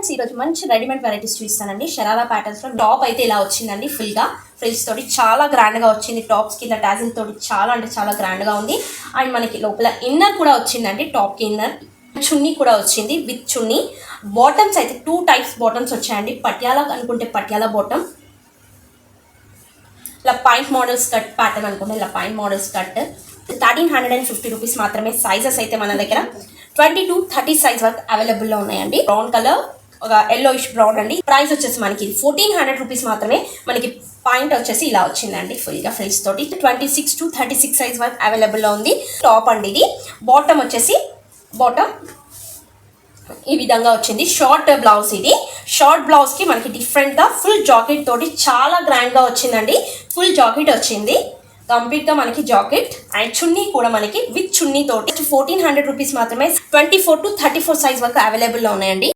Friends ఈ రోజు మంచి రెడీమేడ్ వెరైటీస్ చూపిస్తానండి. షరారా ప్యాటర్న్స్ లో టాప్ అయితే ఇలా వచ్చిందండి. ఫుల్ గా ఫ్రిల్స్ తోటి చాలా గ్రాండ్ గా వచ్చింది. టాప్స్ కింద టాజిల్ తోటి చాలా అంటే చాలా గ్రాండ్ గా ఉంది. అండ్ మనకి లోపల ఇన్నర్ కూడా వచ్చిందండి. టాప్ కి ఇన్నర్ చున్నీ కూడా వచ్చింది విత్ చున్నీ. బాటమ్స్ అయితే 2 టైప్స్ బాటమ్స్ వచ్చాయండి. పటియాలా అనుకుంటే పటియాలా బాటమ్, ఇలా పాయింట్ మోడల్ స్కర్ట్ ప్యాటర్న్ అనుకుంటే ఇలా పాయింట్ మోడల్ స్కర్ట్. 1350 రూపీస్ మాత్రమే. సైజెస్ అయితే మన దగ్గర 20 to 30 సైజ్ వరకు అవైలబుల్లో ఉన్నాయండి. బ్రౌన్ కలర్, ఒక ఎల్లోయిష్ బ్రౌన్ అండి. ప్రైస్ వచ్చేసి మనకి 1400 రూపీస్ మాత్రమే. మనకి పాయింట్ వచ్చేసి ఇలా వచ్చిందండి ఫుల్గా ఫ్రిల్స్ తోటి. 26 to 36 సైజ్ వరకు అవైలబుల్లో ఉంది. టాప్ అండి ఇది. బాటమ్ వచ్చేసి బాటమ్ ఈ విధంగా వచ్చింది. షార్ట్ బ్లౌజ్ ఇది. షార్ట్ బ్లౌజ్ కి మనకి డిఫరెంట్ గా ఫుల్ జాకెట్ తోటి చాలా గ్రాండ్ గా వచ్చిందండి. ఫుల్ జాకెట్ వచ్చింది కంప్లీట్ గా మనకి జాకెట్. అండ్ చున్నీ కూడా మనకి విత్ చున్నీ తోటి 1400 రూపీస్ మాత్రమే. 24 to 34 సైజ్ వరకు అవైలబుల్ లో ఉన్నాయండి.